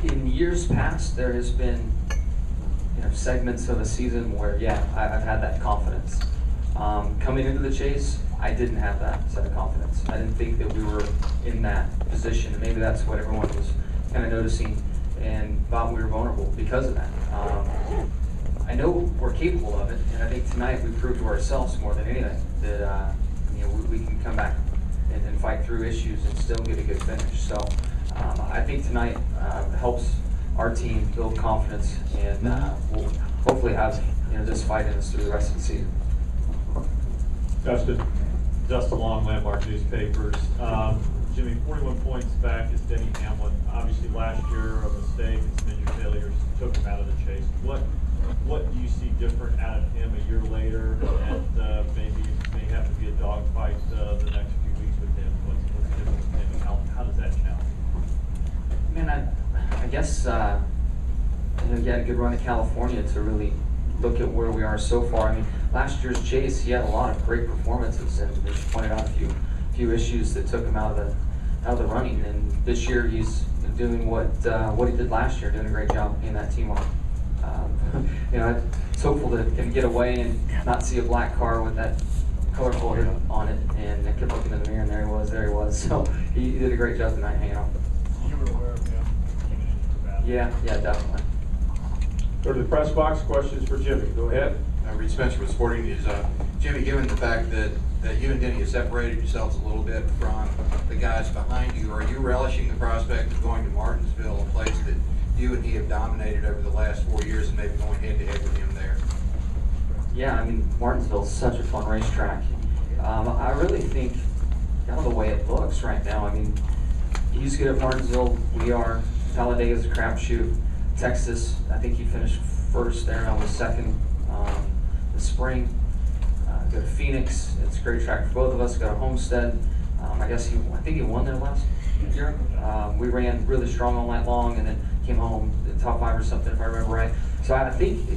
in years past, there has been segments of a season where, yeah, I've had that confidence. Coming into the chase, I didn't have that set of confidence. I didn't think that we were in that position, and maybe that's what everyone was kind of noticing and thought we were vulnerable because of that. I know we're capable of it, and I think tonight we proved to ourselves more than anything that we can come back and fight through issues and still get a good finish. So I think tonight helps our team build confidence, and we'll hopefully have this fight in us through the rest of the season. Justin Long, Landmark Newspapers. Jimmy, 41 points back is Denny Hamlin. Obviously last year a mistake and some injury failures took him out of the chase. What do you see different out of him a year later, and maybe may have to be a dogfight the next few weeks with him? What's different with him, and how does that challenge? Man, I guess you had a good run at California to really look at where we are so far. I mean, last year's chase, he had a lot of great performances, and they just pointed out a few issues that took him out of the running. And this year, he's doing what he did last year, doing a great job being that team on. It's hopeful that can get away and not see a black car with that color coded on it. And I kept looking in the mirror, and there he was. So he did a great job tonight hanging on. You were aware of him coming into the battle? Yeah, definitely. Go to the press box. Questions for Jimmy. Go ahead. Reed Spencer with Sporting News. Jimmy, given the fact that you and Denny have separated yourselves a little bit from the guys behind you, are you relishing the prospect of going to Martinsville, a place that you and he have dominated over the last 4 years, and maybe going head-to-head with him there? Yeah, I mean, Martinsville's such a fun racetrack. I really think, kind of the way it looks right now, I mean, he's good at Martinsville, we are. Talladega's a crapshoot. Texas, I think he finished first there, and I was second this spring. Go to Phoenix, it's a great track for both of us. Go to Homestead, I think he won there last year. We ran really strong all night long, and then came home the top 5 or something, if I remember right. So I think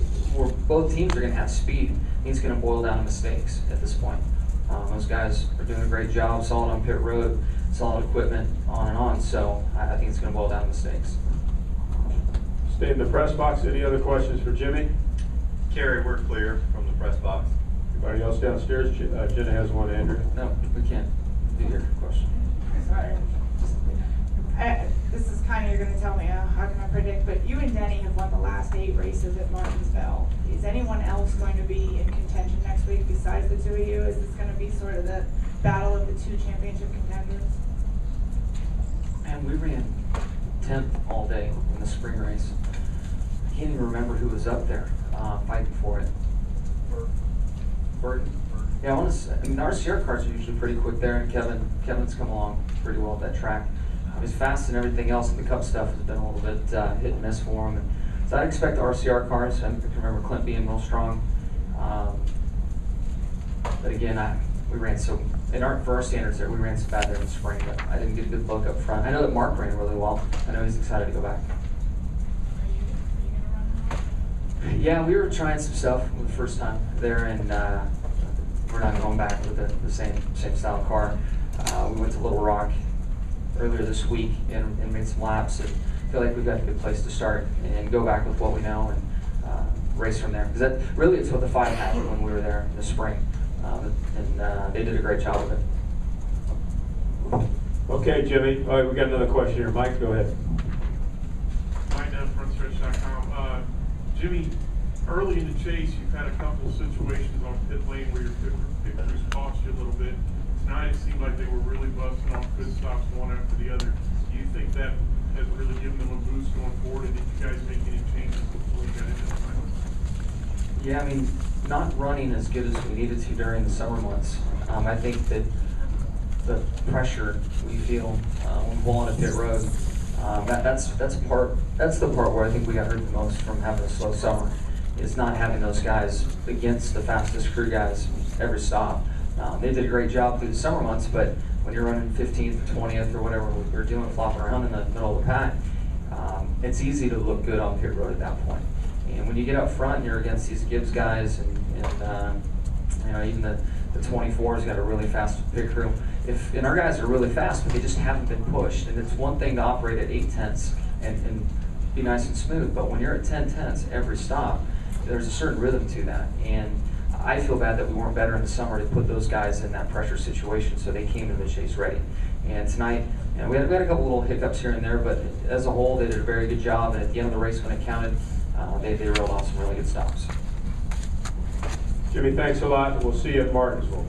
both teams are going to have speed. I think it's going to boil down to mistakes at this point. Those guys are doing a great job, solid on pit road, solid equipment, on and on. So I think it's going to boil down to mistakes. Stay in the press box. Any other questions for Jimmy? Kerry, we're clear from the press box. Anybody else downstairs? Jenna has one, Andrew. No, we can't do your question. Sorry. This is kind of, you're going to tell me, how can I predict, but you and Denny have won the last 8 races at Martinsville. Is anyone else going to be in contention next week besides the 2 of you? Is this going to be sort of the battle of the 2 championship contenders? Man, we ran 10th all day in the spring race. I can't even remember who was up there fighting for it. Burton. Yeah, I mean, the RCR cars are usually pretty quick there, and Kevin's come along pretty well at that track. He's fast and everything else, and the Cup stuff has been a little bit hit and miss for him. And so I expect the RCR cars. I can remember Clint being real strong. But again, we ran so, for our standards there, we ran so bad there in the spring that I didn't get a good look up front. I know that Mark ran really well. I know he's excited to go back. Are you going to run? Yeah, we were trying some stuff for the first time there, and we're not going back with the same style car. We went to Little Rock earlier this week and made some laps, and feel like we've got a good place to start and go back with what we know and race from there. Because it's what the 5 had when we were there in the spring, and they did a great job of it. Okay, Jimmy. All right, we got another question here. Mike, go ahead. Mike down frontstretch.com. Jimmy, early in the chase, you've had a couple of situations on pit lane where your pit crews cost you a little bit. Tonight it seemed like they were really busting off good stops one after the other. Do you think that has really given them a boost going forward, and did you guys make any changes before you got into the final? Yeah, I mean, not running as good as we needed to during the summer months. I think that the pressure we feel when pulling a pit road, that's the part where I think we got hurt the most from having a slow summer, is not having those guys against the fastest crew guys every stop. They did a great job through the summer months, but when you're running 15th or 20th or whatever we were doing, flopping around in the middle of the pack, it's easy to look good on pit road at that point. And when you get up front, you're against these Gibbs guys, and even the 24's got a really fast pit crew. And our guys are really fast, but they just haven't been pushed. And it's one thing to operate at 8/10 and be nice and smooth, but when you're at 10 tenths every stop, there's a certain rhythm to that. And I feel bad that we weren't better in the summer to put those guys in that pressure situation, so they came into the chase ready. And tonight, you know, we had a couple little hiccups here and there, but as a whole, they did a very good job. And at the end of the race, when it counted, they reeled off some really good stops. Jimmy, thanks a lot, and we'll see you at Martinsville.